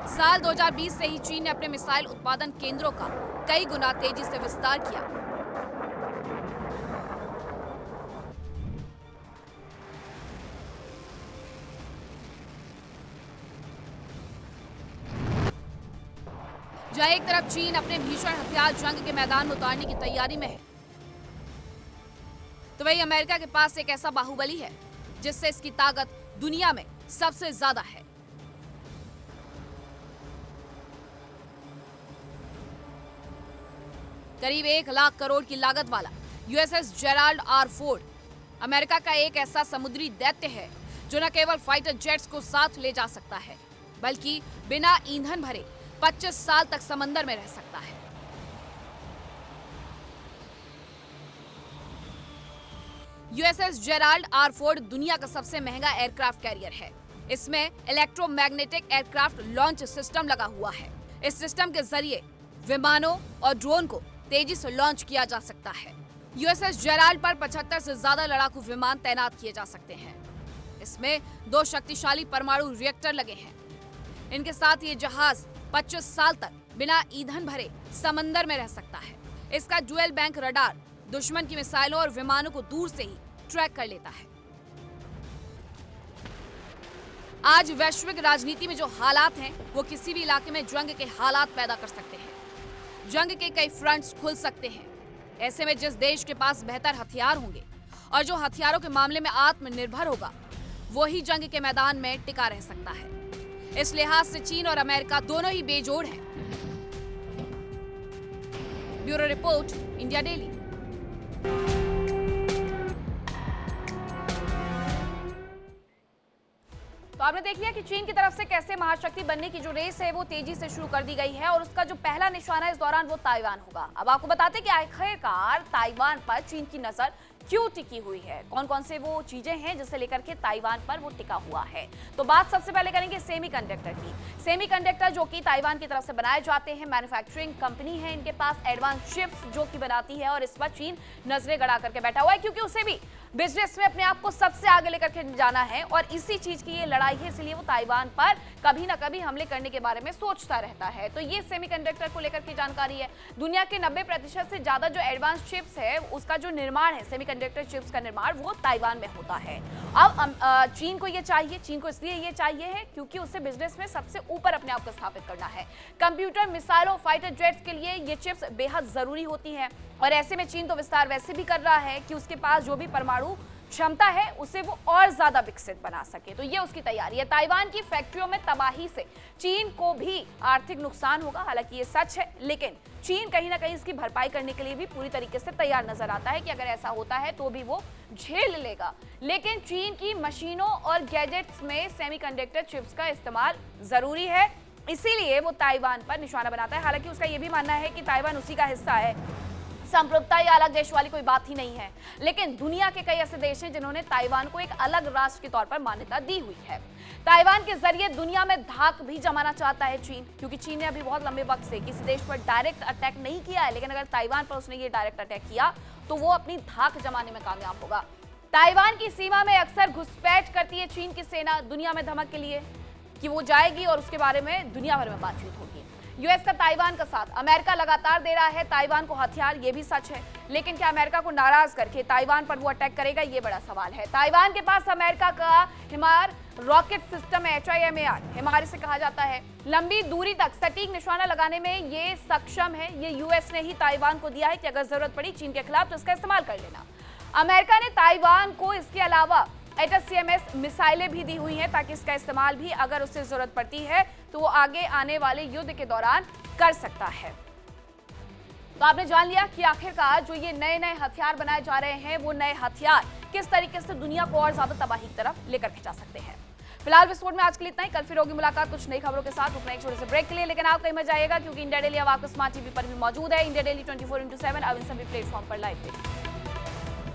साल 2020 से ही चीन ने अपने मिसाइल उत्पादन केंद्रों का कई गुना तेजी से विस्तार किया। जहां एक तरफ चीन अपने भीषण हथियार जंग के मैदान में उतारने की तैयारी में है, तो वहीं अमेरिका के पास एक ऐसा बाहुबली है जिससे इसकी ताकत दुनिया में सबसे ज्यादा है। करीब 1 लाख करोड़ की लागत वाला USS Gerald R Ford America का एक ऐसा समुद्री दैत्य है जो न केवल फाइटर जेट्स को साथ ले जा सकता है, बल्कि बिना ईंधन भरे 25 साल तक समंदर में रह सकता है। यूएसएस जेराल्ड आर फोर्ड दुनिया का सबसे महंगा एयरक्राफ्ट कैरियर है। इसमें इलेक्ट्रोमैग्नेटिक एयरक्राफ्ट लॉन्च सिस्टम लगा हुआ है। इस सिस्टम के जरिए विमानों और ड्रोन को तेजी से लॉन्च किया जा सकता है। यूएसएस जेराल्ड पर 75 से ज्यादा लड़ाकू विमान तैनात किए जा सकते हैं। इसमें 2 शक्तिशाली परमाणु रिएक्टर लगे हैं। इनके साथ ये जहाज 25 साल तक बिना ईंधन भरे समंदर में रह सकता है। इसका डुअल बैंक रडार दुश्मन की मिसाइलों और विमानों को दूर से ही ट्रैक कर लेता है। आज वैश्विक राजनीति में जो हालात हैं, वो किसी भी इलाके में जंग के हालात पैदा कर सकते हैं। जंग के कई फ्रंट्स खुल सकते हैं। ऐसे में जिस देश के पास बेहतर हथियार होंगे और जो हथियारों के मामले में आत्मनिर्भर होगा, वो ही जंग के मैदान में टिका रह सकता है। इस लिहाज से चीन और अमेरिका दोनों ही बेजोड़ हैं। Bureau report, India daily. तो आपने देख लिया कि चीन की तरफ से कैसे महाशक्ति बनने की जो रेस है वो तेजी से शुरू कर दी गई है और उसका जो पहला निशाना इस दौरान वो ताइवान होगा। अब आपको बताते कि आखिरकार ताइवान पर चीन की नजर क्यों टिकी हुई है, कौन कौन से वो चीजें हैं जिसे लेकर के ताइवान पर वो टिका हुआ है। तो बात सबसे पहले करेंगे सेमीकंडक्टर की। सेमीकंडक्टर जो कि ताइवान की तरफ से बनाए जाते हैं, मैन्युफैक्चरिंग कंपनी है इनके पास एडवांस चिप्स जो कि बनाती है और इस पर चीन नजरें गड़ा करके बैठा हुआ है, क्योंकि उसे भी बिजनेस में अपने आप को सबसे आगे लेकर के जाना है और इसी चीज की ये लड़ाई है। इसलिए वो ताइवान पर कभी ना कभी हमले करने के बारे में सोचता रहता है। तो ये सेमीकंडक्टर को लेकर की जानकारी है। दुनिया के 90% से ज्यादा जो एडवांस चिप्स है उसका जो निर्माण है, सेमीकंडक्टर चिप्स का निर्माण, वो ताइवान में होता है। अब चीन को ये चाहिए, चीन को इसलिए ये चाहिए है क्योंकि उसे बिजनेस में सबसे ऊपर अपने आप को स्थापित करना है। कंप्यूटर, मिसाइलों, फाइटर जेट्स के लिए ये चिप्स बेहद जरूरी होती हैं और ऐसे में चीन तो विस्तार वैसे भी कर रहा है कि उसके पास जो भी परमाणु क्षमता है उसे वो और ज्यादा विकसित बना सके। तो ये उसकी तैयारी है। ताइवान की फैक्ट्रियों में तबाही से चीन को भी आर्थिक नुकसान होगा, हालांकि ये सच है, लेकिन चीन कहीं ना कहीं इसकी भरपाई करने के लिए भी पूरी तरीके से तैयार नजर आता है कि अगर ऐसा होता है तो भी वो झेल लेगा। लेकिन चीन की मशीनों और गैजेट्स में सेमीकंडक्टर चिप्स का इस्तेमाल जरूरी है, इसीलिए वो ताइवान पर निशाना बनाता है। हालांकि उसका यह भी मानना है कि ताइवान उसी का हिस्सा है, संप्रभुता या अलग देश वाली कोई बात ही नहीं है। लेकिन दुनिया के कई ऐसे देश हैं जिन्होंने ताइवान को एक अलग राष्ट्र के तौर पर मान्यता दी हुई है। ताइवान के जरिए दुनिया में धाक भी जमाना चाहता है चीन, क्योंकि चीन ने अभी बहुत लंबे वक्त से किसी देश पर डायरेक्ट अटैक नहीं किया है, लेकिन अगर ताइवान पर उसने ये डायरेक्ट अटैक किया तो वो अपनी धाक जमाने में कामयाब होगा। ताइवान की सीमा में अक्सर घुसपैठ करती है चीन की सेना दुनिया में धमक के लिए कि वो जाएगी और उसके बारे में दुनिया भर में बातचीत होगी। यूएस का ताइवान का साथ, अमेरिका लगातार दे रहा है ताइवान को हथियार, ये भी सच है, लेकिन क्या अमेरिका को नाराज करके ताइवान पर वो अटैक करेगा, ये बड़ा सवाल है। ताइवान के पास अमेरिका का हिमार रॉकेट सिस्टम है, HIMAR हिमार से कहा जाता है। लंबी दूरी तक सटीक निशाना लगाने में ये सक्षम है। ये यूएस ने ही ताइवान को दिया है कि अगर जरूरत पड़ी चीन के खिलाफ तो इसका इस्तेमाल कर लेना। अमेरिका ने ताइवान को इसके अलावा HCMS मिसाइलें भी दी हुई हैं ताकि इसका इस्तेमाल भी अगर उसे जरूरत पड़ती है तो वो आगे आने वाले युद्ध के दौरान कर सकता है। तो आपने जान लिया कि आखिरकार जो ये नए नए हथियार बनाए जा रहे हैं वो नए हथियार किस तरीके से दुनिया को और ज्यादा तबाही की तरफ लेकर के जा सकते हैं। फिलहाल विस्फोट में आज के लिए इतना ही। कल फिर होगी मुलाकात कुछ नई खबरों के साथ। रुकना एक छोटे से ब्रेक के लिए, लेकिन आप कहीं मत जाइएगा क्योंकि इंडिया डेली अब आपको स्मार्ट टीवी पर भी मौजूद है। इंडिया डेली 24x7 अब इन सभी प्लेटफॉर्म पर लाइव देखिए।